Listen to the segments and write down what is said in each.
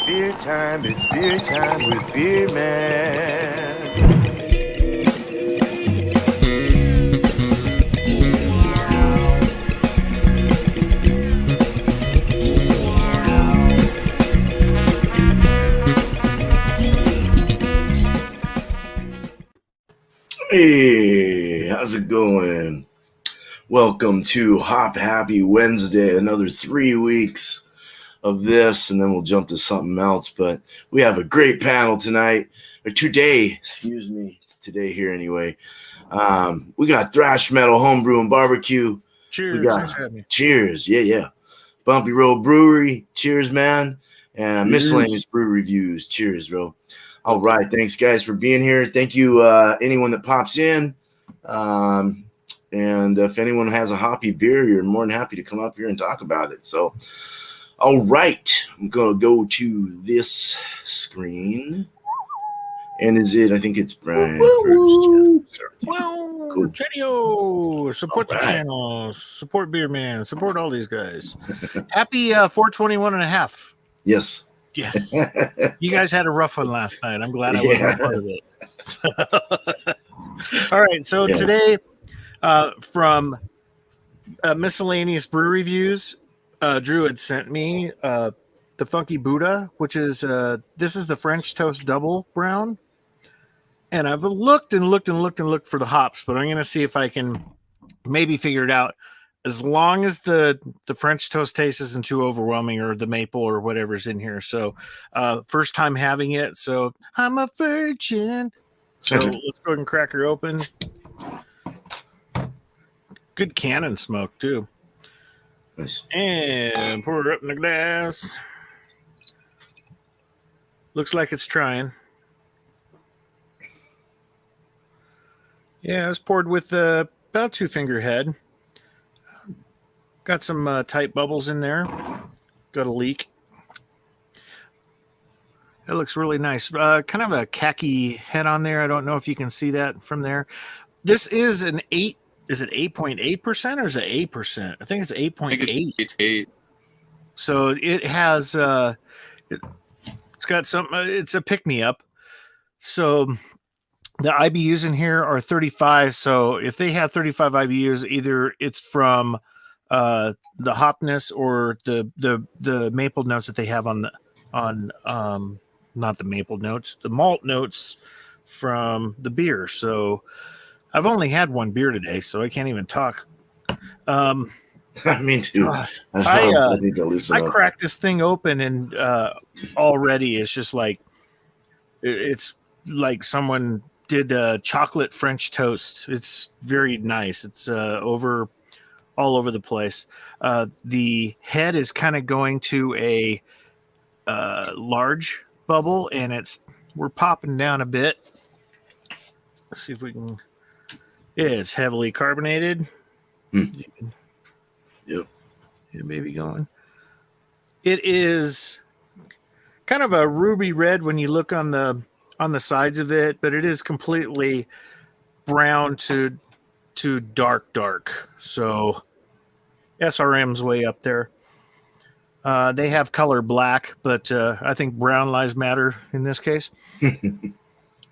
It's beer time with Beer Man. Hey, how's it going? Welcome to Hop Happy Wednesday. Another 3 weeks of this, and then we'll jump to something else. But we have a great panel tonight, or today, excuse me. It's today here anyway. We got thrash metal, homebrew, and barbecue. Cheers. We got cheers. Yeah. Bumpy Road Brewery. Cheers, man. And miscellaneous brew reviews. Cheers, bro. All right. Thanks, guys, for being here. Thank you, anyone that pops in. And if anyone has a hoppy beer, you're more than happy to come up here and talk about it. So, all right. I'm going to go to this screen. And I think it's Brian first. Well, Cool. Cheerio. Support the channel. Support Beer Man. Support all these guys. Happy 421 and a half. Yes. Yes. You guys had a rough one last night. I'm glad I wasn't part of it. All right. So today, from miscellaneous brew reviews, Drew had sent me the Funky Buddha, which is this is the French Toast Double Brown. And I've looked for the hops, but I'm going to see if I can maybe figure it out. As long as the French toast taste isn't too overwhelming, or the maple or whatever's in here. So first time having it, so I'm a virgin. So let's go ahead and crack her open. Good cannon smoke too. Nice. And pour her up in the glass. Looks like it's trying. Yeah, it's poured with about 2-finger head. Got some tight bubbles in there. Got a leak. That looks really nice. Kind of a khaki head on there. I don't know if you can see that from there. This is an 8. Is it 8.8% or is it 8%? I think it's 8.8. So it has. It's got some. It's a pick-me-up. So the IBUs in here are 35. So if they have 35 IBUs, either it's from the hopness or the maple notes that they have on not the maple notes, the malt notes from the beer. So I've only had one beer today, so I can't even talk. Me too. I need to loosen up. Cracked this thing open, and already it's just like it's like someone did chocolate French toast. It's very nice. It's all over the place. The head is kind of going to a large bubble, and we're popping down a bit. Let's see if we can. It's heavily carbonated. Yep. Yeah, maybe going. It is kind of a ruby red when you look on the sides of it, but it is completely brown to dark. So SRM's way up there. They have color black, but I think brown lives matter in this case.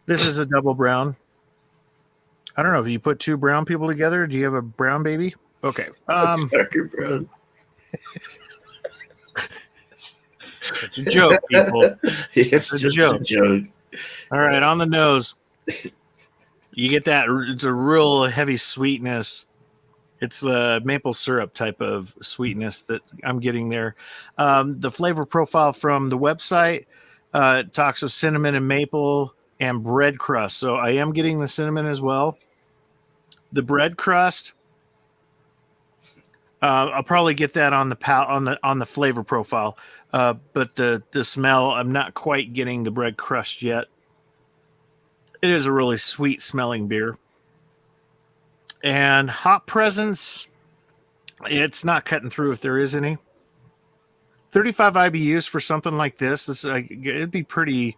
This is a double brown. I don't know if you put two brown people together. Do you have a brown baby? Okay. Darker brown. It's a joke, people. It's just a joke. All right, on the nose. You get that. It's a real heavy sweetness. It's the maple syrup type of sweetness that I'm getting there. The flavor profile from the website talks of cinnamon and maple and bread crust. So I am getting the cinnamon as well. The bread crust, I'll probably get that on the flavor profile. But the smell, I'm not quite getting the bread crust yet. It is a really sweet smelling beer. And hop presence, it's not cutting through if there is any. 35 IBUs for something like this. It'd be pretty.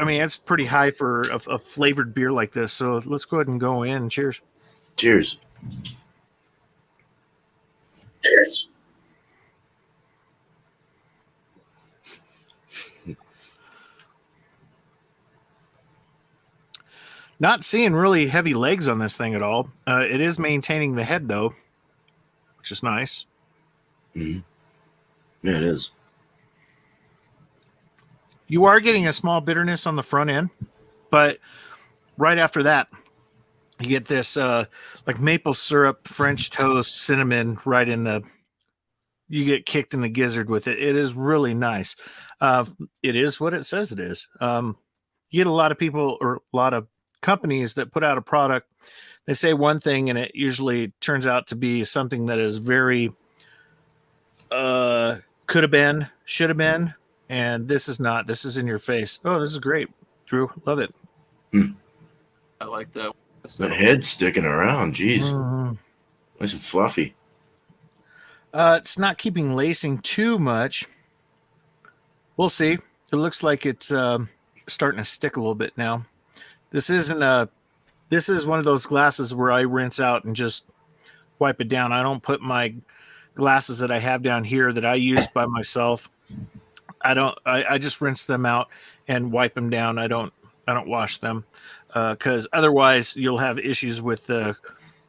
I mean, it's pretty high for a flavored beer like this. So let's go ahead and go in. Cheers. Cheers. Not seeing really heavy legs on this thing at all. It is maintaining the head though, which is nice. Mm-hmm. Yeah, it is. You are getting a small bitterness on the front end, but right after that, you get this like maple syrup, French toast, cinnamon right in the. You get kicked in the gizzard with it. It is really nice. It is what it says it is. You get a lot of people or a lot of companies that put out a product. They say one thing, and it usually turns out to be something that is very could have been, should have been, and this is not. This is in your face. Oh, this is great, Drew. Love it. I like that. The head's sticking around. Jeez. Mm-hmm. Nice and fluffy. It's not keeping lacing too much. We'll see. It looks like it's starting to stick a little bit now. This isn't a. This is one of those glasses where I rinse out and just wipe it down. I don't put my glasses that I have down here that I use by myself. I just rinse them out and wipe them down. I don't wash them because otherwise you'll have issues with the.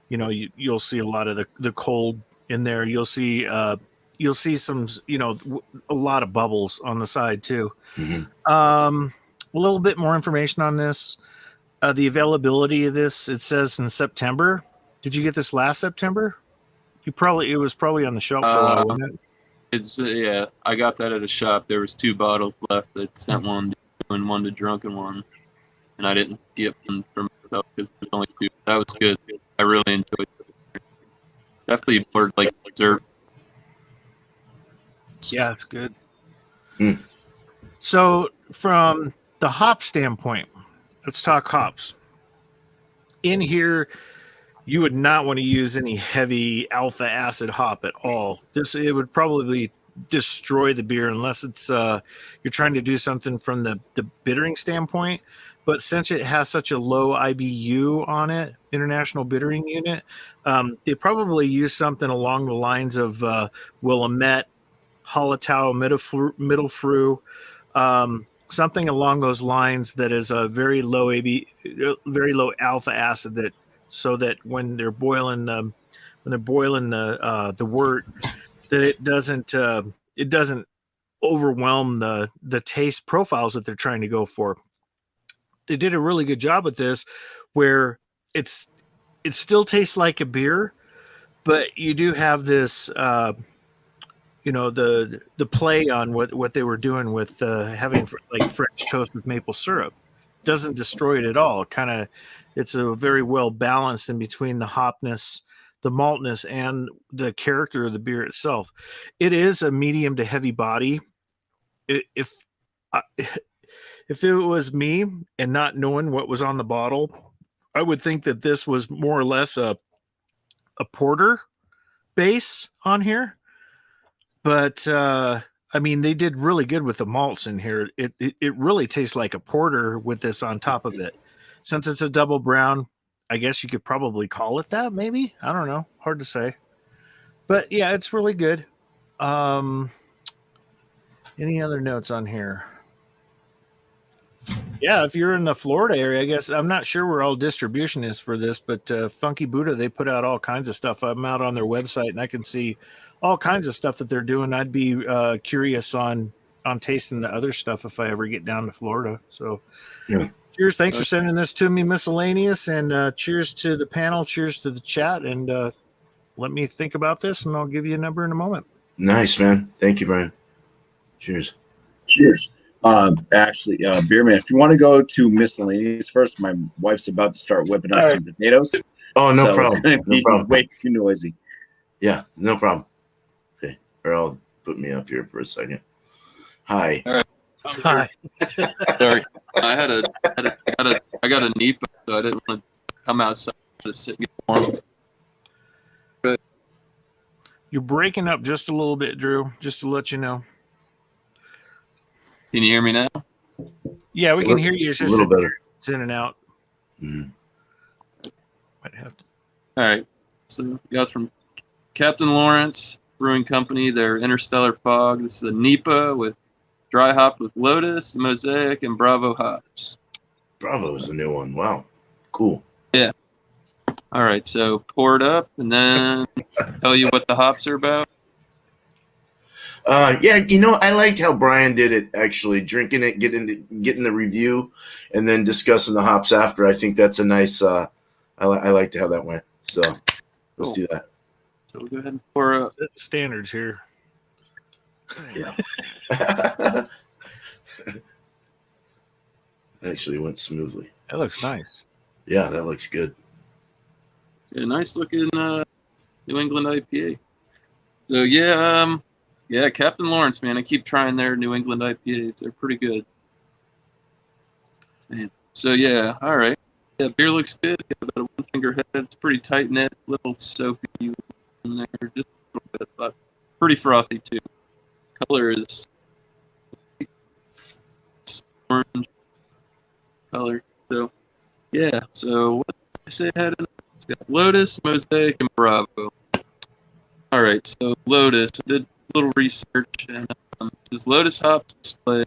You'll see a lot of the cold in there. You'll see some, a lot of bubbles on the side too. Mm-hmm. A little bit more information on this. The availability of this, it says in September. Did you get this last September? It was probably on the shelf for a while, wasn't it? It's yeah, I got that at a shop. There was 2 bottles left. I sent one to you and one to Drunken One, and I didn't get one for myself because there's only 2. That was good. I really enjoyed it. Definitely more like dessert. Yeah, it's good. Mm. So from the hop standpoint, let's talk hops. In here, you would not want to use any heavy alpha acid hop at all. It would probably destroy the beer unless it's you're trying to do something from the bittering standpoint. But since it has such a low IBU on it, International Bittering Unit, they probably use something along the lines of Willamette, Hallertau, Mittelfru, something along those lines that is a very low very low alpha acid, that so that when they're boiling the wort, that it doesn't overwhelm the taste profiles that they're trying to go for. They did a really good job with this, where it still tastes like a beer, but you do have this, the play on what they were doing with having like French toast with maple syrup. Doesn't destroy it at all. It's a very well balanced in between the hopness, the maltness, and the character of the beer itself. It is a medium to heavy body. If it was me and not knowing what was on the bottle, I would think that this was more or less a porter base on here. But they did really good with the malts in here. It really tastes like a porter with this on top of it. Since it's a double brown, I guess you could probably call it that. Maybe, I don't know. Hard to say. But yeah, it's really good. Any other notes on here? Yeah, if you're in the Florida area, I guess I'm not sure where all distribution is for this, but Funky Buddha, they put out all kinds of stuff. I'm out on their website and I can see all kinds of stuff that they're doing. I'd be curious on tasting the other stuff if I ever get down to Florida. So, yeah. Cheers! Thanks for sending this to me, Miscellaneous, and cheers to the panel. Cheers to the chat, and let me think about this, and I'll give you a number in a moment. Nice, man. Thank you, Brian. Cheers. Cheers. Beer Man, if you want to go to Miscellaneous first, my wife's about to start whipping up some potatoes. Oh, no problem. It's no problem. Way too noisy. Yeah, no problem. Okay, or I'll put me up here for a second. Hi. All right. Hi. Sorry, I got a NEPA, so I didn't want to come outside to sit and get warm. Good. You're breaking up just a little bit, Drew. Just to let you know. Can you hear me now? Yeah, we can hear you. It's just a little better. It's in and out. Mm-hmm. Might have to. All right. So we got from Captain Lawrence Brewing Company, their Interstellar Fog. This is a NEPA with dry hopped with Lotus, Mosaic, and Bravo hops. Bravo is a new one. Wow. Cool. Yeah. All right, so pour it up and then tell you what the hops are about. Yeah, I liked how Brian did it. Actually, drinking it, getting the review, and then discussing the hops after. I think that's a nice. I liked how that went. So let's do that. So we'll go ahead and pour up. Standards here. Yeah. Actually went smoothly. That looks nice. Yeah, that looks good. Yeah, nice looking New England IPA. So yeah, Captain Lawrence, man, I keep trying their New England IPAs. They're pretty good. Man. So yeah, all right. Yeah, beer looks good. Got about a 1 finger head. It's pretty tight knit, little soapy in there, just a little bit, but pretty frothy too. Color is orange color. So yeah. So what did I say I had in it? It's got Lotus, Mosaic, and Bravo. All right. So Lotus, I did a little research, and this Lotus hops display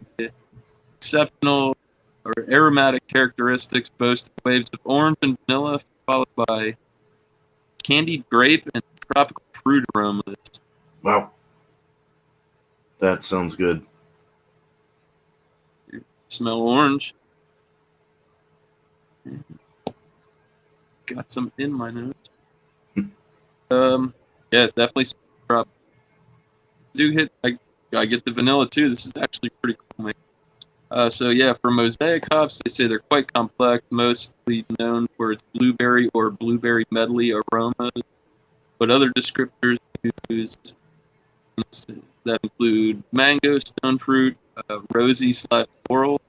exceptional or aromatic characteristics, boasting waves of orange and vanilla, followed by candied grape and tropical fruit aromas. Wow, that sounds good. Smell orange. Got some in my nose. Yeah, definitely. I get the vanilla too. This is actually pretty cool, man. So yeah, for Mosaic hops, they say they're quite complex, mostly known for its blueberry or blueberry medley aromas. But other descriptors used that include mango, stone fruit, rosy / floral,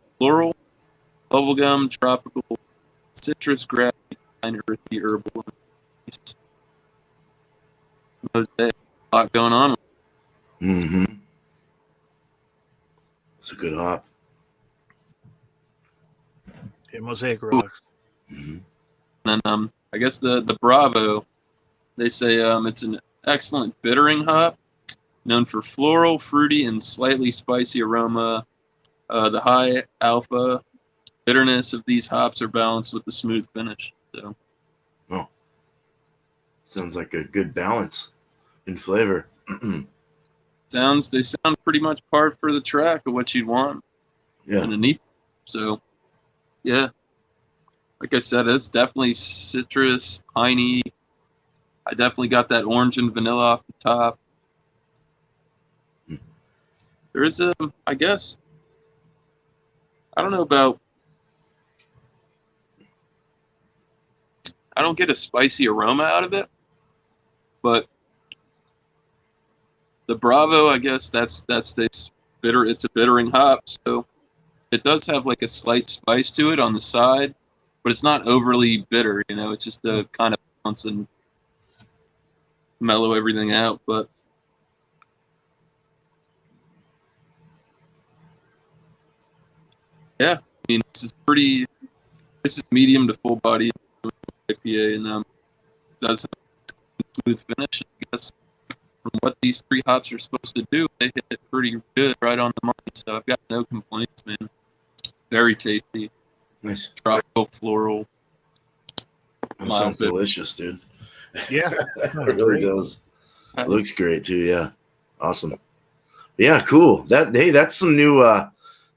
bubblegum, tropical, citrus, grassy, and earthy herbal. Mosaic, a lot going on. Mm-hmm. It's a good hop. Yeah, Mosaic rocks. Mm-hmm. And then I guess the Bravo, they say it's an excellent bittering hop, known for floral, fruity, and slightly spicy aroma. The high alpha bitterness of these hops are balanced with the smooth finish. So, Sounds like a good balance in flavor. they sound pretty much par for the track of what you'd want. Yeah. And a neat. So, yeah. Like I said, it's definitely citrus, piney. I definitely got that orange and vanilla off the top. There is I guess, I don't know about, I don't get a spicy aroma out of it, but the Bravo, I guess that's this bitter. It's a bittering hop, so it does have like a slight spice to it on the side, but it's not overly bitter. It's just to kind of balance and mellow everything out. But yeah, I mean, this is medium to full body IPA, and does have a smooth finish. I guess from what these three hops are supposed to do, they hit it pretty good, right on the money. So I've got no complaints, man. Very tasty. Nice. Tropical, floral. That sounds delicious, dude. Yeah. It really does. It looks great too. Yeah. Awesome. Yeah, cool. That's some new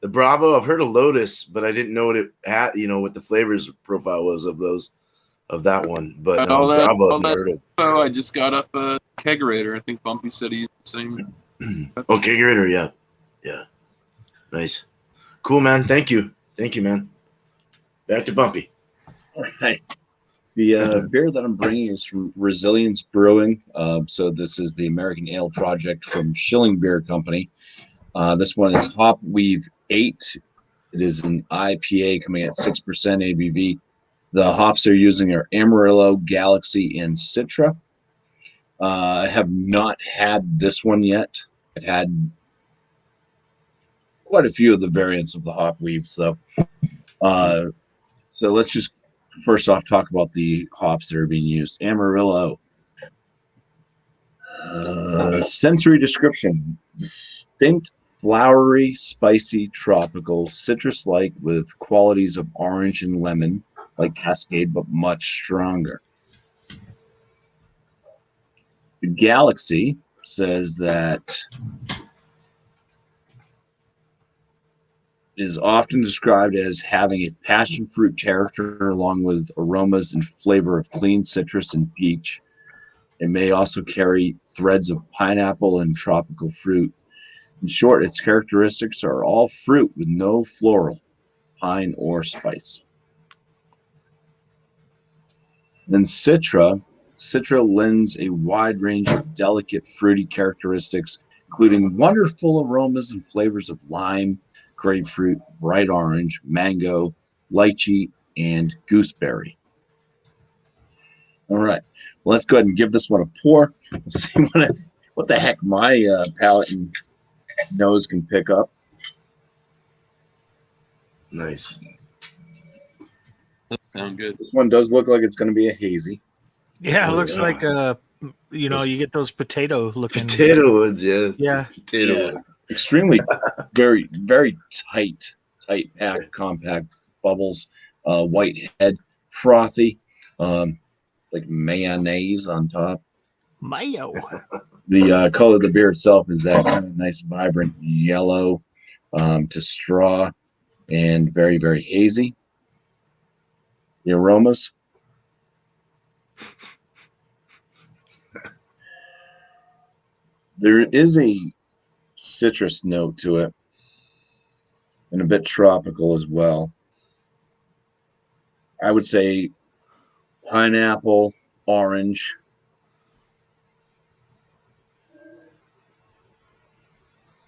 the Bravo. I've heard of Lotus, but I didn't know what it had, what the flavors profile was of that one. But Bravo I've never heard of. Oh, I just got up a kegerator. I think Bumpy said he used the same. Kegerator, yeah. Yeah. Nice. Cool, man. Thank you, man. Back to Bumpy. All right. The beer that I'm bringing is from Resilience Brewing. So this is the American Ale Project from Schilling Beer Company. This one is Hop Weave 8. It is an IPA coming at 6% ABV. The hops they're using are Amarillo, Galaxy, and Citra. I have not had this one yet. I've had quite a few of the variants of the Hop Weave, though. So let's just first off talk about the hops that are being used. Amarillo. Sensory description: distinct, flowery, spicy, tropical, citrus-like with qualities of orange and lemon. like Cascade, but much stronger. The Galaxy says that is often described as having a passion fruit character along with aromas and flavor of clean citrus and peach. It may also carry threads of pineapple and tropical fruit. In short, its characteristics are all fruit with no floral, pine, or spice. Then Citra lends a wide range of delicate fruity characteristics, including wonderful aromas and flavors of lime, grapefruit, bright orange, mango, lychee, and gooseberry. All right, well, let's go ahead and give this one a pour. Let's see what the heck my palate and nose can pick up. Nice. That sounds good. This one does look like it's going to be a hazy. Yeah, it Oh, looks yeah. like you get those potato looking. Potato woods, yeah. Yeah. Potato Yeah. wood. Extremely, very, very tight packed, compact bubbles. White head, frothy, like mayonnaise on top. Mayo. The color of the beer itself is that kind of nice, vibrant yellow to straw and very, very hazy. The aromas. There is a citrus note to it and a bit tropical as well. I would say pineapple, orange.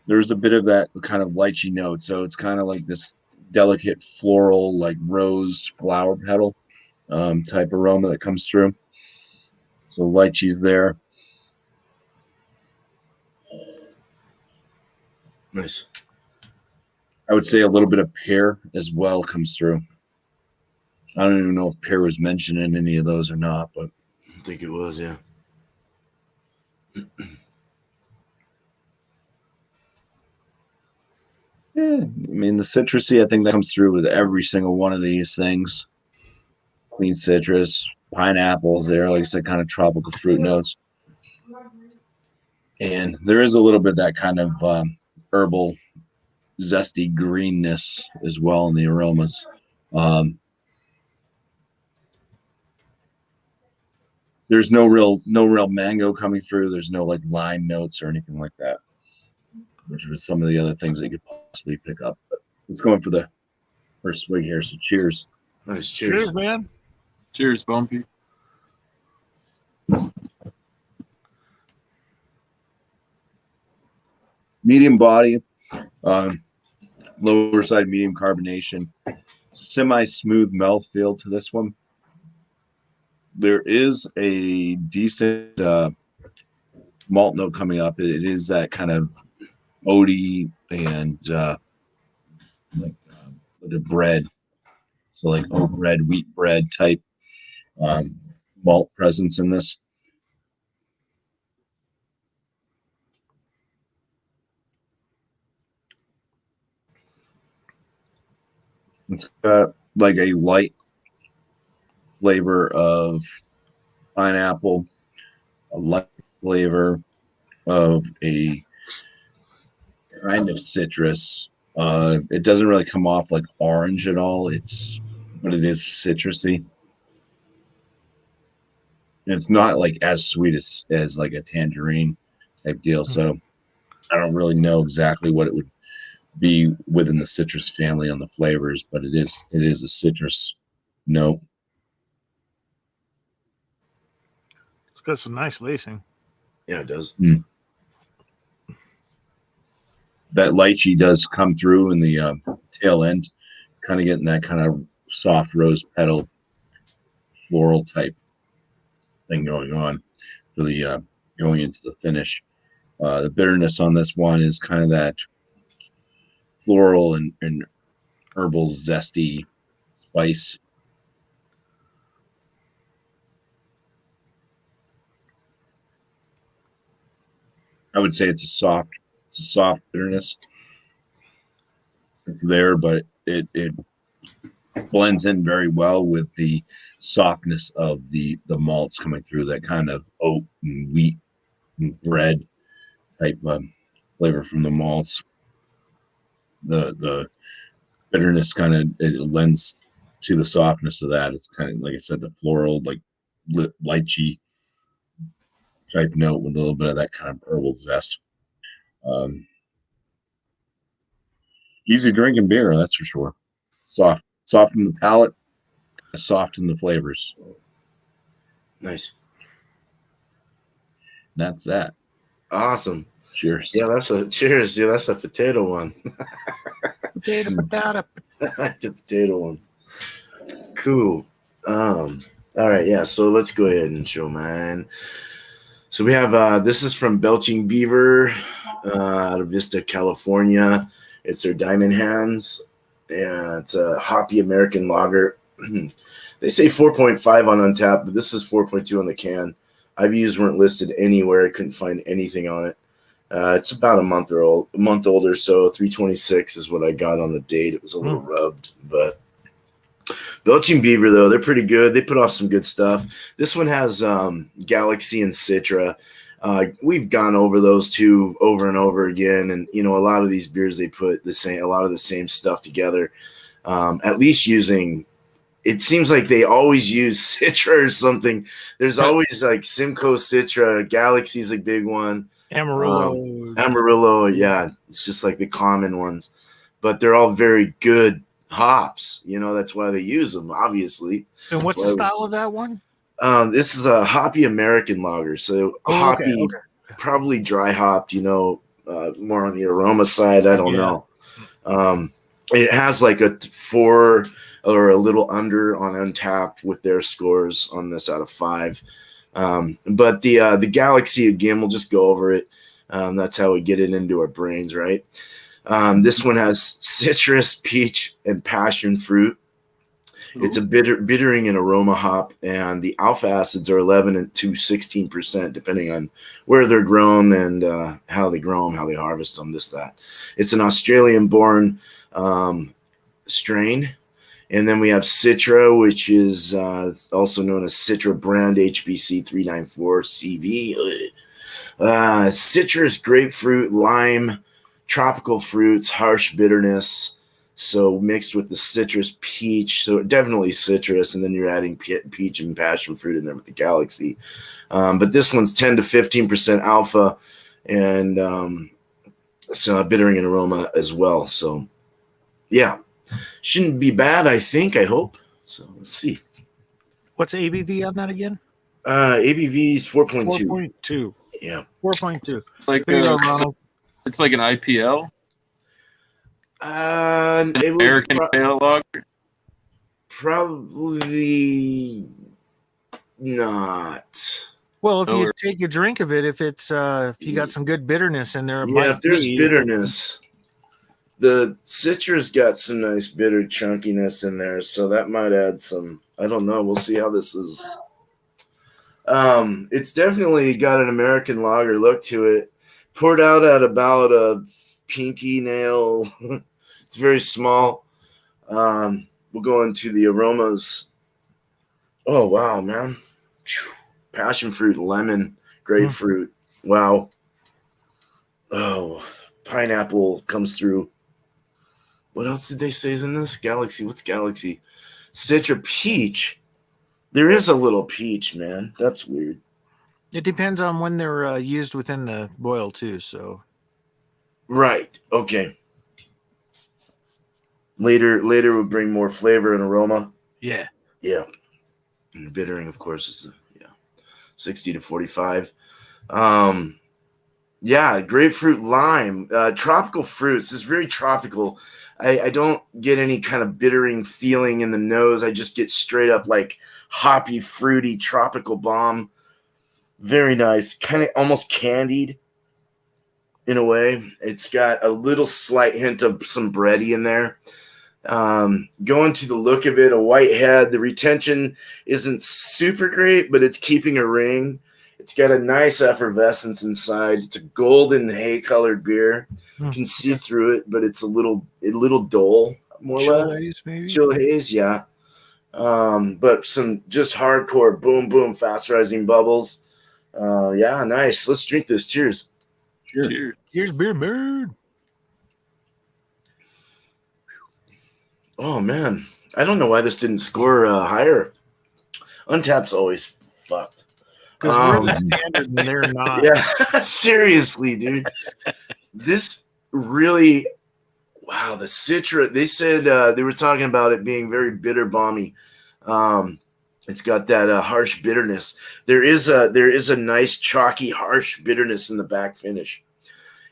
There's a bit of that kind of lychee note, so it's kind of like this delicate floral, like rose flower petal type aroma that comes through. So lychee's there. Nice. I would say a little bit of pear as well comes through. I don't even know if pear was mentioned in any of those or not, but I think it was, yeah. yeah, I mean, the citrusy, I think that comes through with every single one of these things. Clean citrus, pineapples there, like I said, kind of tropical fruit notes. And there is a little bit of that kind of herbal, zesty greenness as well in the aromas. There's no real mango coming through. There's no like lime notes or anything like that, which was some of the other things that you could possibly pick up. But let's go in for the first swig here. So cheers. Nice. Cheers. Cheers, man. Cheers, Bumpy. Medium body, lower side medium carbonation, semi-smooth mouthfeel to this one. There is a decent malt note coming up. It is that kind of oaty and like the bread, so like oat bread, wheat bread type malt presence in this. It's got like a light flavor of pineapple, a light flavor of a kind of citrus. It doesn't really come off like orange at all. But it is citrusy. And it's not like as sweet as like a tangerine type deal. So I don't really know exactly what it would be within the citrus family on the flavors, but it is a citrus note. It's got some nice lacing. Yeah, it does. That lychee does come through in the tail end, kind of getting that kind of soft rose petal floral type thing going on for the going into the finish. The bitterness on this one is kind of that floral and herbal zesty spice. I would say it's a soft bitterness. It's there, but it blends in very well with the softness of the malts coming through, that kind of oat and wheat and bread type flavor from the malts. The bitterness kind of it lends to the softness of that. It's kind of like I said, the floral, like lychee type note with a little bit of that kind of herbal zest. Easy drinking beer, that's for sure. Soft in the palate, soft in the flavors. Nice. That's that. Awesome. Cheers. Yeah, that's a cheers. Yeah, that's a potato one. Potato, potato. I like the potato ones. Cool. All right, yeah. So let's go ahead and show mine. So we have this is from Belching Beaver out of Vista, California. It's their Diamond Hands. Yeah, it's a hoppy American lager. They say 4.5 on Untapped, but this is 4.2 on the can. IBUs weren't listed anywhere. I couldn't find anything on it. It's about a month older, so 326 is what I got on the date. It was a little rubbed, but Belching Beaver, though, they're pretty good. They put off some good stuff. This one has Galaxy and Citra. We've gone over those two over and over again, and a lot of these beers they put a lot of the same stuff together. At least using, it seems like they always use Citra or something. There's always like Simcoe Citra. Galaxy's a big one. Amarillo, yeah, it's just like the common ones, but they're all very good hops. That's why they use them, obviously. And what's the style of that one? This is a hoppy American lager, so hoppy, okay. Probably dry hopped. More on the aroma side. I don't know. It has like a 4 or a little under on Untapped with their scores on this out of 5. But the Galaxy, again, we'll just go over it. That's how we get it into our brains, right? This one has citrus, peach, and passion fruit. Ooh. It's a bittering and aroma hop, and the alpha acids are 11 to 16%, depending on where they're grown and how they grow them, how they harvest them, this, that. It's an Australian-born strain. And then we have Citra, which is also known as Citra brand HBC 394 CV. Citrus, grapefruit, lime, tropical fruits, harsh bitterness. So mixed with the citrus, peach. So definitely citrus. And then you're adding peach and passion fruit in there with the Galaxy. But this one's 10 to 15% alpha and so bittering and aroma as well. So, yeah. Shouldn't be bad, I hope. So let's see. What's ABV on that again? ABV is 4.2. 4.2. Yeah. 4.2. Like it's like an IPL? An American pale lager? Probably not. Well, if you take a drink of it, if you got some good bitterness in there, if there's bitterness. The citrus got some nice bitter chunkiness in there, so that might add some. I don't know. We'll see how this is. It's definitely got an American lager look to it. Poured out at about a pinky nail. It's very small. We'll go into the aromas. Oh, wow, man. Passion fruit, lemon, grapefruit. Wow. Oh, pineapple comes through. What else did they say is in this? Galaxy. What's Galaxy? Citra, peach. There is a little peach, man. That's weird. It depends on when they're used within the boil, too. So, right. Okay. Later we'll bring more flavor and aroma. Yeah. Yeah. And the bittering, of course, is 60 to 45. Yeah, grapefruit, lime, tropical fruits. It's very tropical. I don't get any kind of bittering feeling in the nose. I just get straight up like hoppy, fruity, tropical bomb. Very nice. Kind of almost candied in a way. It's got a little slight hint of some bready in there. Going to the look of it, a white head. The retention isn't super great, but it's keeping a ring. It's got a nice effervescence inside. It's a golden hay-colored beer. You can see through it, but it's a little dull. more Chill or less. haze, maybe? Chill haze, yeah. But some just hardcore boom, boom, fast rising bubbles. Yeah, nice. Let's drink this. Cheers. Cheers. Here's beer, man. Oh man, I don't know why this didn't score higher. Untapped's always fucked. Because we're the standard and they're not. Yeah, seriously, dude. This really, wow. The Citra. They said they were talking about it being very bitter, balmy. It's got that harsh bitterness. There is a nice chalky, harsh bitterness in the back finish.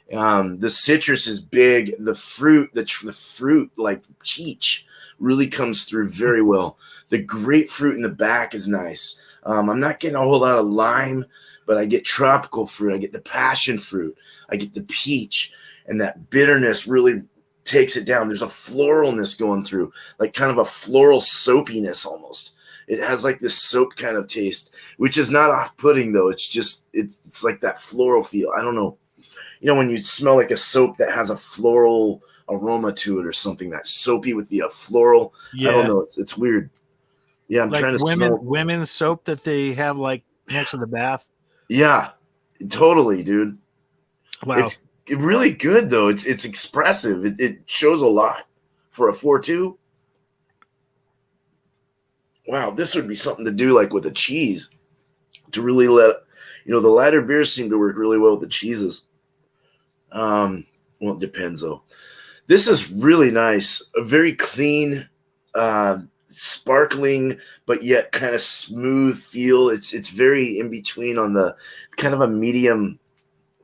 The citrus is big. The fruit, the fruit like peach, really comes through very well. The grapefruit in the back is nice. I'm not getting a whole lot of lime, but I get tropical fruit. I get the passion fruit. I get the peach, and that bitterness really takes it down. There's a floralness going through, like kind of a floral soapiness almost. It has like this soap kind of taste, which is not off-putting though. It's just it's like that floral feel. I don't know. You know, when you smell like a soap that has a floral aroma to it or something, that's soapy with the floral. Yeah. I don't know. It's weird. Yeah, I'm like trying to smell. women's soap that they have like next to the bath. Yeah, totally, dude. Wow. It's really good though. It's expressive. It shows a lot for a 4.2. Wow, this would be something to do like with a cheese to really let the lighter beers seem to work really well with the cheeses. Well, it depends though. This is really nice. A very clean, sparkling, but yet kind of smooth feel. It's very in between on the kind of a medium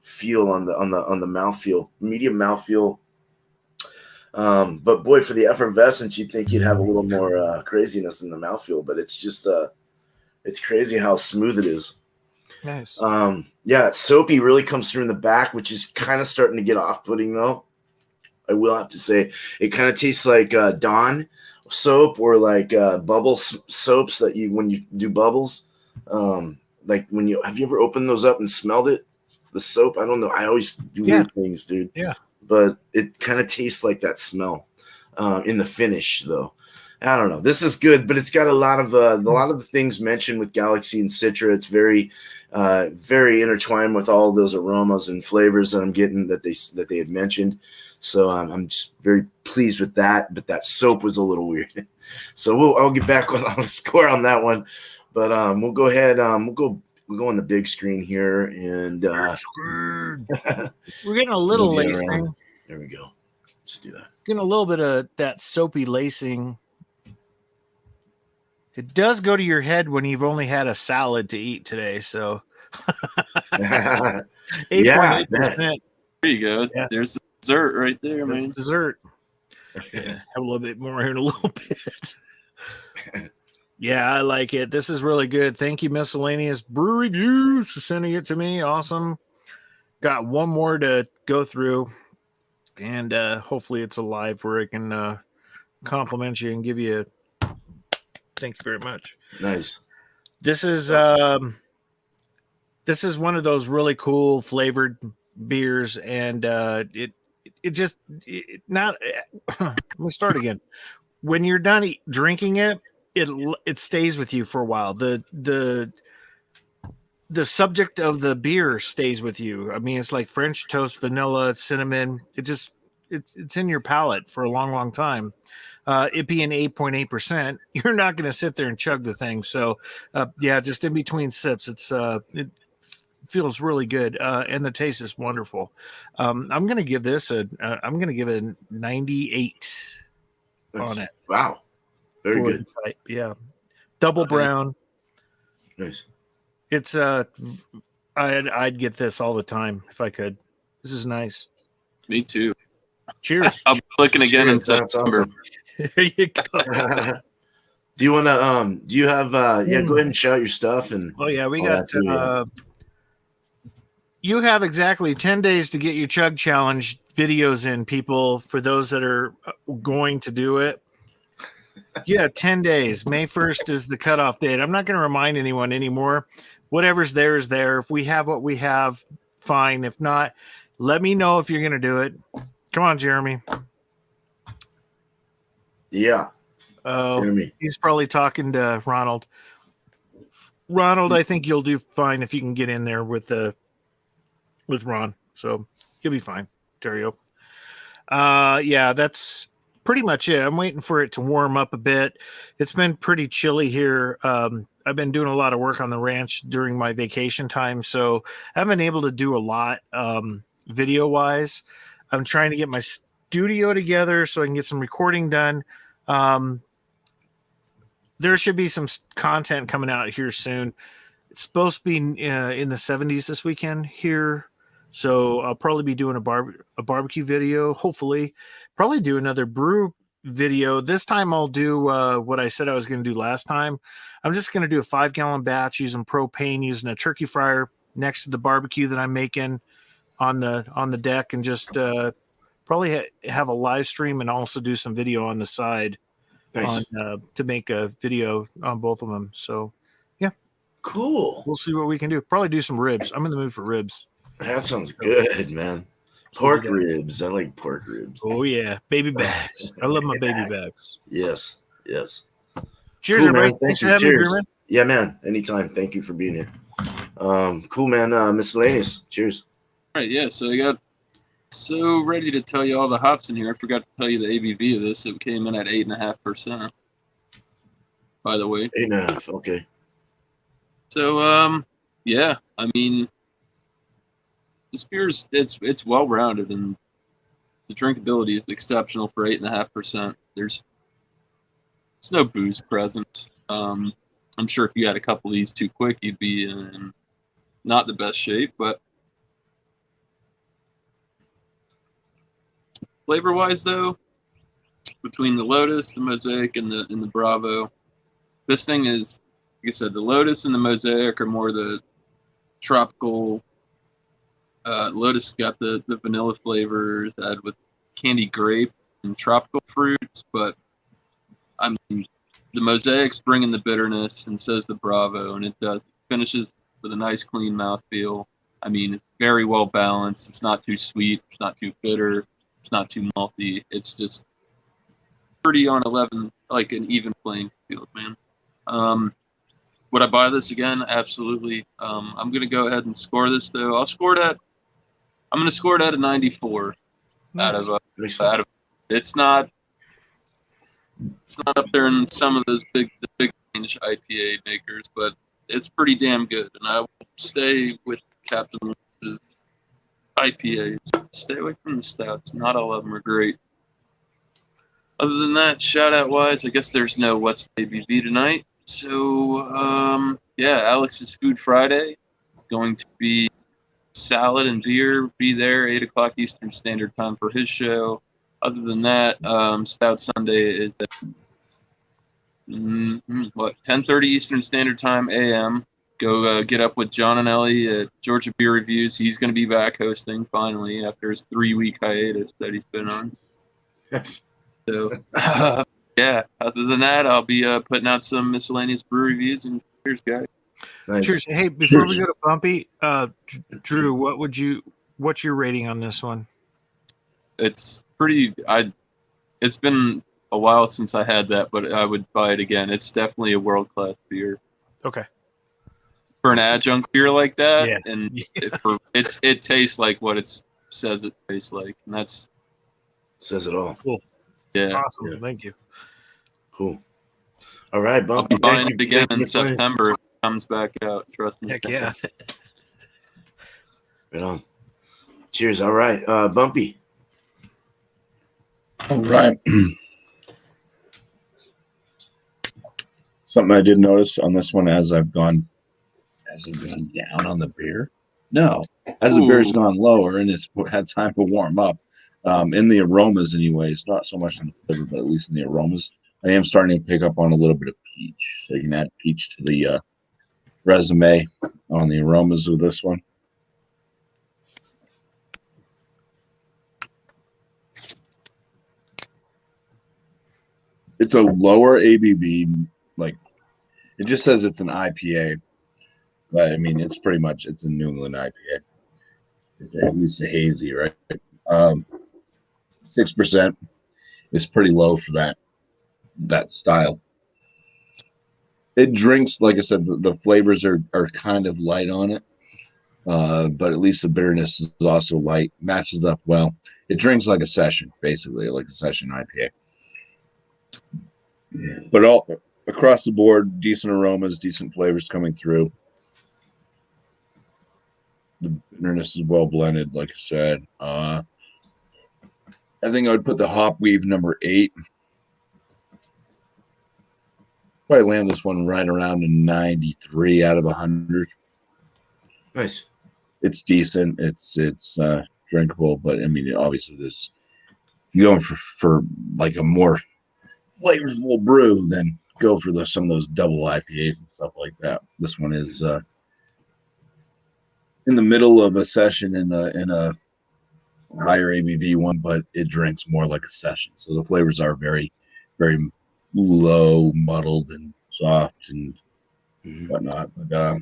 feel on the mouthfeel, medium mouthfeel. But boy, for the effervescence, you'd think you'd have a little more craziness in the mouthfeel, but it's just it's crazy how smooth it is. Nice. Yeah, soapy really comes through in the back, which is kind of starting to get off-putting though. I will have to say it kind of tastes like Dawn soap or like bubble soaps that you when you do bubbles. Like when have you ever opened those up and smelled it? The soap? I don't know. I always do weird things, dude. Yeah. But it kind of tastes like that smell in the finish, though. I don't know. This is good, but it's got a lot of the things mentioned with Galaxy and Citra. It's very, very intertwined with all those aromas and flavors that I'm getting that they had mentioned. So I'm just very pleased with that. But that soap was a little weird. So I'll get back on the score on that one. But we'll go ahead. We'll go on the big screen here, and we're getting a little lacing. There we go. Let's do that. Getting a little bit of that soapy lacing. It does go to your head when you've only had a salad to eat today. So 8.8%. There you go. Yeah. There's the dessert right there, man. Dessert. Have a little bit more here in a little bit. Yeah, I like it. This is really good. Thank you, Miscellaneous Brew Reviews, for sending it to me. Awesome. Got one more to go through, and hopefully it's alive where I can compliment you and give you a thank you very much. Nice. This is awesome. This is one of those really cool flavored beers, and let me start again. When you're done drinking it, it stays with you for a while. The subject of the beer stays with you. I mean, it's like French toast, vanilla, cinnamon. It's in your palate for a long, long time. It being 8.8%, you're not going to sit there and chug the thing. So, just in between sips, it feels really good, and the taste is wonderful. I'm going to give this a 98 on it. Wow. Very good. Type. Yeah. Double brown. Nice. It's I'd get this all the time if I could. This is nice. Me too. Cheers. I'll be looking again in September. Awesome. There you go. Do you want to do you have go ahead and shout your stuff and we got you have exactly 10 days to get your chug challenge videos in, people, for those that are going to do it. Yeah, 10 days. May 1st is the cutoff date. I'm not going to remind anyone anymore. Whatever's there is there. If we have what we have, fine. If not, let me know if you're going to do it. Come on, Jeremy. Yeah. Oh, Hear me. he's probably talking to Ronald. Ronald, I think you'll do fine if you can get in there with Ron. So you'll be fine, Terrio. Yeah, that's pretty much it. I'm waiting for it to warm up a bit. It's been pretty chilly here. I've been doing a lot of work on the ranch during my vacation time, so I haven't been able to do a lot video wise. I'm trying to get my studio together so I can get some recording done. There should be some content coming out here soon. It's supposed to be in the 70s this weekend here. So I'll probably be doing a barbecue video, hopefully. Probably do another brew video. This time I'll do what I said I was going to do last time. I'm just going to do a 5-gallon batch using propane, using a turkey fryer next to the barbecue that I'm making on the deck, and just probably have a live stream and also do some video on the side. Nice. To make a video on both of them. So yeah, Cool. we'll see what we can do. Probably do some ribs. I'm in the mood for ribs. That sounds good, man. Pork ribs. I like pork ribs. Oh yeah, baby backs. I love my baby backs. Yes. Yes. Cheers, Cool, everybody. man. Thanks for Thank you. having me, Cheers. Beerman. Yeah, man. Anytime. Thank you for being here. Cool, man. Miscellaneous. Cheers. All right, yeah. So I got so ready to tell you all the hops in here. I forgot to tell you the ABV of this. It came in at 8.5%. By the way. 8.5. Okay. So yeah. I mean, this beer's it's well rounded and the drinkability is exceptional for 8.5%. There's no booze present. I'm sure if you had a couple of these too quick, you'd be in not the best shape, but flavor-wise, though, between the Lotus, the Mosaic, and the Bravo, this thing is, like I said, the Lotus and the Mosaic are more the tropical. Lotus got the vanilla flavors added with candy grape and tropical fruits, but I mean, the Mosaic's bringing the bitterness, and so's the Bravo, and it finishes with a nice, clean mouthfeel. I mean, it's very well balanced. It's not too sweet. It's not too bitter. It's not too malty. It's just pretty on 11, like an even playing field, man. Would I buy this again? Absolutely. I'm going to go ahead and score this, though. I'm going to score it at a 94 Nice. out of. It's not up there in some of those big range IPA makers, but it's pretty damn good. And I will stay with Captain Lewis's IPAs. Stay away from the stouts. Not all of them are great. Other than that, shout out wise, I guess there's no What's the ABV tonight. So yeah, Alex's Food Friday, going to be salad and beer. Be there 8 o'clock Eastern Standard Time for his show. Other than that, Stout Sunday is at 10:30 Eastern Standard Time AM. Go get up with John and Ellie at Georgia Beer Reviews. He's going to be back hosting finally after his 3-week hiatus that he's been on. So yeah. Other than that, I'll be putting out some miscellaneous brew reviews, and cheers, guys. Nice. Cheers. Hey, before we go to Bumpy, Drew, what's your rating on this one? It's pretty. It's been a while since I had that, but I would buy it again. It's definitely a world-class beer. Okay. For an adjunct beer like that, Yeah. and it tastes like what it says it tastes like, and that's says it all. Cool. Yeah. Awesome. Yeah. Thank you. Cool. All right, I'll Bumpy. be buying Thank it you. again Thank you, in Miscellaneous. September if it comes back out. Trust me. Heck yeah. Right on. Cheers. All right, Bumpy. All right. Something I did notice on this one as I've gone down on the beer. No, as the beer's gone lower and it's had time to warm up. In the aromas, anyways, not so much in the flavor, but at least in the aromas, I am starting to pick up on a little bit of peach. So you can add peach to the resume on the aromas of this one. It's a lower ABV, like it just says it's an IPA, but I mean it's pretty much it's a New England IPA. It's at least a hazy, right? 6% is pretty low for that. that style. It drinks, like I said, the flavors are kind of light on it, but at least the bitterness is also light, matches up well. It drinks like a session, basically, like a session IPA. But all across the board, decent aromas, decent flavors coming through. The bitterness is well blended, like I said. I think I would put the hop weave number 8. Probably land this one right around a 93 out of 100. Nice. It's decent. It's drinkable, but I mean, obviously, there's if you're going for like a more flavorful brew, then go for some of those double IPAs and stuff like that. This one is in the middle of a session in a higher ABV one, but it drinks more like a session. So the flavors are very, very low, muddled, and soft and whatnot. But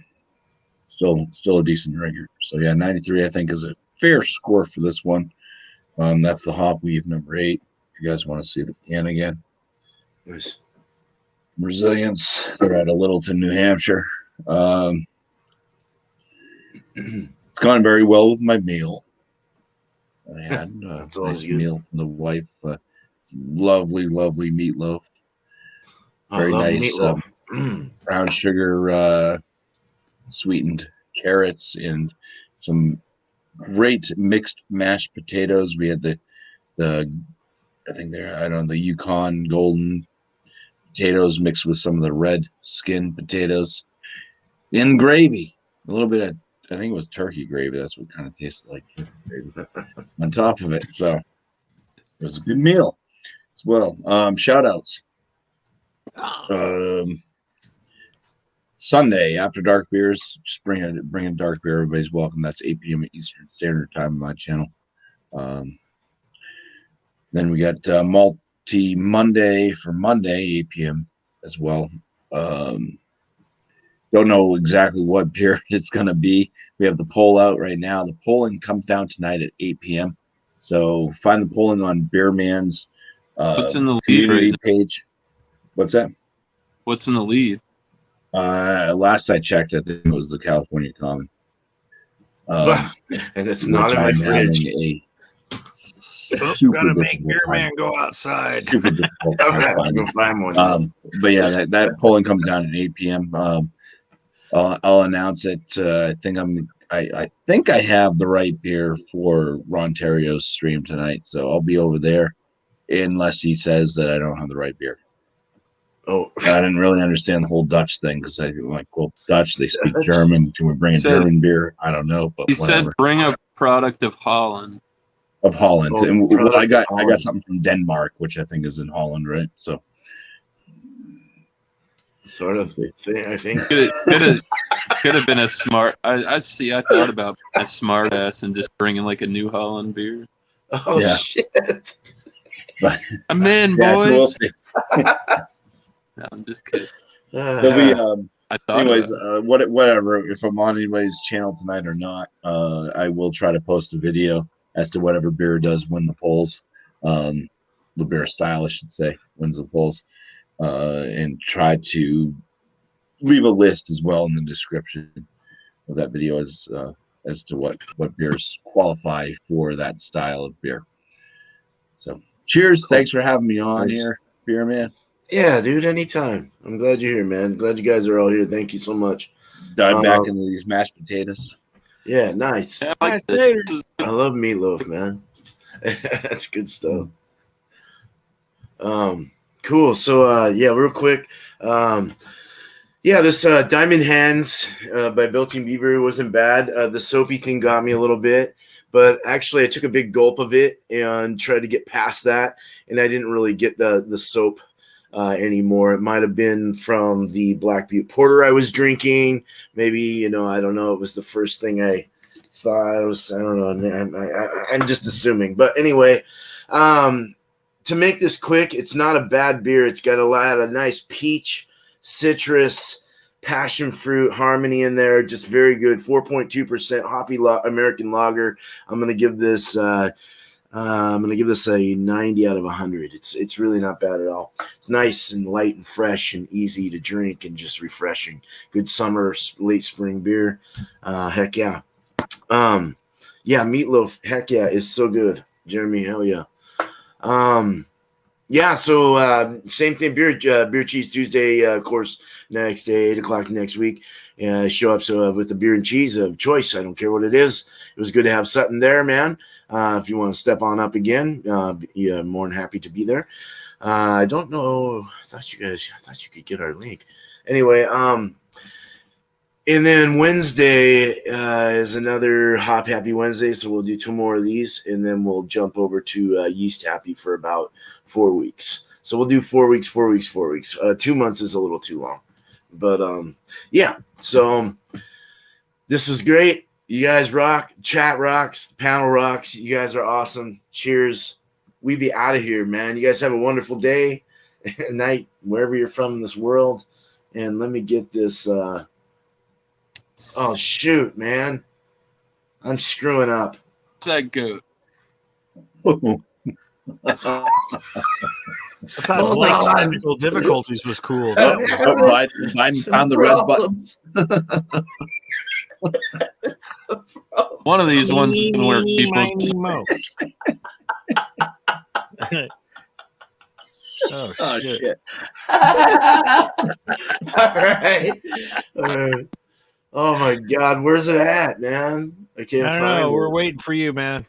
still a decent drinker. So yeah, 93 I think is a fair score for this one. That's the hop weave number 8. If you guys want to see the can again. Nice. Resilience. They're out of Littleton, New Hampshire. It's gone very well with my meal. I had a nice meal from the wife. It's lovely, lovely meatloaf. Very nice brown sugar sweetened carrots and some great mixed mashed potatoes. We had the Yukon golden potatoes mixed with some of the red skin potatoes in gravy. A little bit of, I think it was turkey gravy. That's what kind of tasted like gravy on top of it. So it was a good meal as well. Shout outs. Sunday after dark beers, just bring a dark beer. Everybody's welcome. That's 8 p.m. Eastern Standard Time on my channel. Then we got Multi Monday for Monday, 8 p.m. as well. Don't know exactly what beer it's going to be. We have the poll out right now. The polling comes down tonight at 8 p.m. So find the polling on Beerman's What's in the lead community right page. What's that? What's in the lead? Last I checked, I think it was the California Common. And it's not in my fridge. Super gotta make difficult Beerman go outside. Super difficult time finding. Go find one. But yeah, that polling comes down at 8 p.m. I'll announce it. I think I have the right beer for Rontario's stream tonight, so I'll be over there, unless he says that I don't have the right beer. Oh, I didn't really understand the whole Dutch thing because I like, well, Dutch, they speak German. Can we bring a German beer? I don't know, but He whatever. said bring a product of Holland. Of Holland, Oh, and well, I got Holland. something from Denmark, which I think is in Holland, right? So, sort of. I think. Could have been a smart. I see. I thought about a smart ass and just bringing like a New Holland beer. Oh Yeah. shit! but I'm in, yeah, boys. so we'll see. No, I'm just kidding. There'll be, I thought. anyways, whatever. If I'm on anybody's channel tonight or not, I will try to post a video as to whatever beer does win the polls. The beer style, I should say, wins the polls, and try to leave a list as well in the description of that video as to what beers qualify for that style of beer. So, cheers! Cool. Thanks for having me on here, Beer Man. Yeah, dude, anytime. I'm glad you're here, man. Glad you guys are all here. Thank you so much. Dive back into these mashed potatoes. Yeah, nice. Yeah, I like this. I love meatloaf, man. That's good stuff. Cool. So yeah, real quick. This Diamond Hands by Belching Beaver wasn't bad. The soapy thing got me a little bit, but actually I took a big gulp of it and tried to get past that, and I didn't really get the soap anymore. It might have been from the Black Butte Porter I was drinking. Maybe, I don't know. It was the first thing I thought. I don't know. I'm just assuming. But anyway, to make this quick, it's not a bad beer. It's got a lot of nice peach, citrus, passion fruit harmony in there. Just very good. 4.2% hoppy American lager. I'm going to give this I'm gonna give this a 90 out of 100. It's really not bad at all. It's nice and light and fresh and easy to drink and just refreshing. Good summer, late spring beer. Heck yeah. Yeah, Meatloaf. Heck yeah, it's so good. Jeremy, hell yeah. Yeah, so same thing. Beer Cheese Tuesday, of course. Next day, 8 o'clock next week. Show up with the beer and cheese of choice. I don't care what it is. It was good to have Sutton there, man. If you want to step on up again, yeah, more than happy to be there. I don't know. I thought you could get our link. Anyway, and then Wednesday is another Hop Happy Wednesday, so we'll do 2 more of these, and then we'll jump over to Yeast Happy for about 4 weeks. So we'll do 4 weeks, 4 weeks, 4 weeks. 2 months is a little too long. But, yeah, so this was great. You guys rock. Chat rocks. The panel rocks. You guys are awesome. Cheers. We be out of here, man. You guys have a wonderful day, night, wherever you're from in this world. And let me get this. Oh, shoot, man. I'm screwing up. That goat. I thought Blake's technical difficulties was cool. Biden found the red button. One of these ones is where people. Oh, shit. All right. Oh my God, where's it at, man? I can't I don't find know. it. We're waiting for you, man.